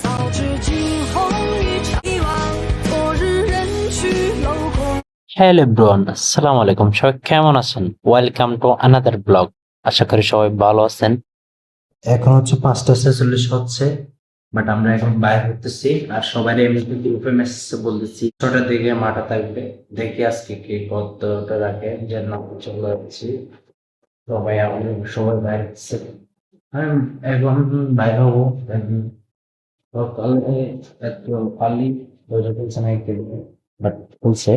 早知惊鸿一场，一往昨日人去楼空。 hello everyone, আসসালামু আলাইকুম। সবাই কেমন আছেন? Welcome to another blog. আশা করি সবাই ভালো আছেন। এখন হচ্ছে 5:46 হচ্ছে, বাট আমরা এখন বাইরে হতেছি আর সবাই এমনি গ্রুপে মেসেজে বলতেছি 6টার দিকে মাঠে থাকবে। দেখি আজকে কি কতটা রাখে, যে না চলে যাচ্ছি সবাই। সবাই বাইরে হচ্ছে, আমি এখন বাইরে হবো। সকালে একটু পালি বলছে না, বাট বলছে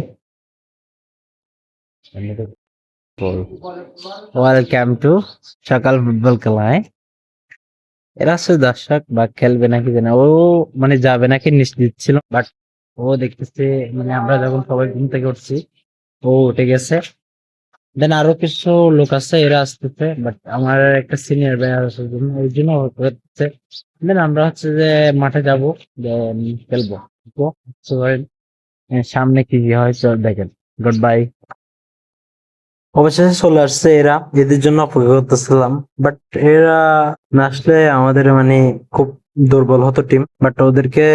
ওয়েলকাম টু সকাল ফুটবল খেলায়। এরা হচ্ছে দর্শক বা খেলবে নাকি জানে, ও মানে যাবে নাকি নিশ্চিত ছিল, বাট ও দেখতেছে মানে আমরা যখন সবাই ঘুম থেকে উঠছি ও উঠে গেছে। দেন আরো কিছু লোক আছে, এরা আসতেছে, বাট আমার একটা সিনিয়র ভাই আছে ওই জন্য হচ্ছে। দেন আমরা হচ্ছে যে মাঠে যাবো, দেন খেলবো। তো ধরেন সামনে কি হয় চল দেখেন। Good bye. অবশেষে চলে আসছে এরা, এদের জন্য অপেক্ষা করতেছিলাম, বাট এরা না আসলে আমাদের মানে খুব দুর্বল হতো টিম। বাট ওদেরকে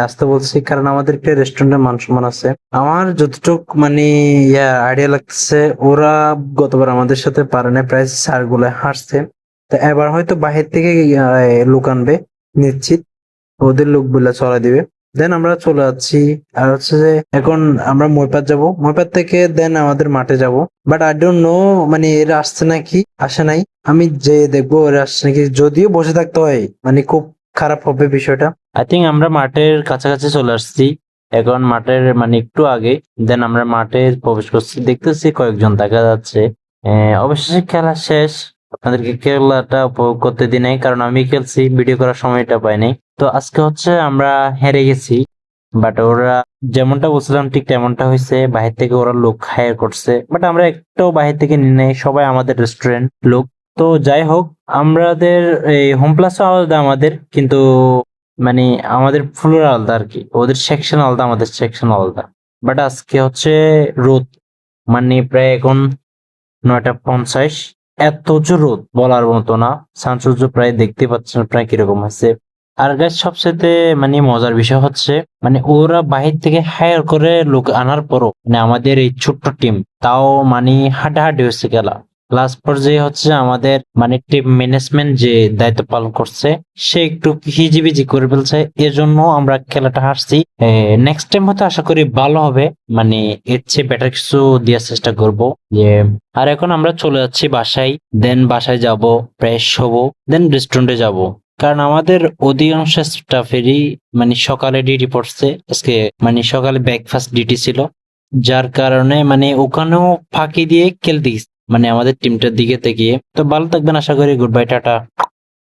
আসতে বলছি কারণ আমাদেরকে রেস্টুরেন্টের মান সম্মান আছে। আমার যতটুক মানে আইডিয়া লাগতেছে, ওরা গতবার আমাদের সাথে পারে না, প্রায় 4 গোলে হারছে। তো এবার হয়তো বাহির থেকে লোক আনবে নিশ্চিত, ওদের লোক বলে চড়া দিবে। দেন আমরা চলে যাচ্ছি। আর হচ্ছে যে এখন আমরা মইপাত যাব, মইপাত থেকে দেন আমাদের মাঠে যাব। বাট আই ডোন্ট নো মানে এরা আসছে নাকি আসে নাই, আমি যে দেখবো এরা আসছে নাকি। যদিও বসে থাকতে হয় মানে খুব খারাপ হবে বিষয়টা। আই থিঙ্ক আমরা মাঠের কাছাকাছি চলে আসছি, এখন মাঠের মানে একটু আগে। দেন আমরা মাঠে প্রবেশ করছি, দেখতেছি কয়েকজন দেখা যাচ্ছে। অবশেষে খেলা শেষ। আপনাদেরকে খেলাটা উপভোগ করতে দিই নাই কারণ আমি খেলছি, ভিডিও করার সময়টা পাইনি। তো আজকে হচ্ছে আমরা হেরে গেছি, বাট ওরা যেমনটা বলছিলাম ঠিক তেমনটা হয়েছে। বাহির থেকে ওরা লোক হায়ার করছে, বাট আমরা একটাও বাহির থেকে নিয়ে নেই, সবাই আমাদের রেস্টুরেন্ট লোক। তো যাই হোক, আমাদের এই হোম প্লাসও আলাদা আমাদের, কিন্তু মানে আমাদের ফ্লোর আলাদা আর কি, ওদের সেকশন আলাদা আমাদের সেকশন আলাদা। বাট আজকে হচ্ছে রোদ, মানে প্রায় এখন 9:50, এত জোর রোদ বলার মতো না। সানসূর্য প্রায় দেখতে পাচ্ছেন প্রায় কিরকম আছে। আর গাছ সবচেয়ে মানে মজার বিষয় হচ্ছে, মানে ওরা বাহির থেকে হায়ার করে লোক আনার পরও মানে আমাদের এই ছোট্ট টিম তাও মানে হাঁটাহাঁটি হচ্ছে খেলা। লাস্ট পর্যায়ে হচ্ছে আমাদের মানে টিম ম্যানেজমেন্ট যে দায়িত্ব পালন করছে সে একটু হিজিবিজি করে ফেলছে, এজন্য আমরা খেলাটা হারছি। নেক্সট টাইম হয়তো আশা করি ভালো হবে, মানে এর চেয়ে বেটার কিছু দেওয়ার চেষ্টা করব। যে আর এখন আমরা চলে যাচ্ছি বাসায়, দেন বাসায় যাব, ফ্রেশ হবো, দেন রেস্টুরেন্টে যাব। কারণ আমাদের অধিকাংশ স্টাফেরই মানে সকালে ডিউটি পড়ছে আজকে, মানে সকালে ব্রেকফাস্ট ডিউটি ছিল, যার কারণে মানে ওখানেও ফাঁকি দিয়ে খেলতে গেছে মানে আমাদের টিমটার দিকে তাকিয়ে। তো ভালো থাকবেন আশা করি। Good bye, tata.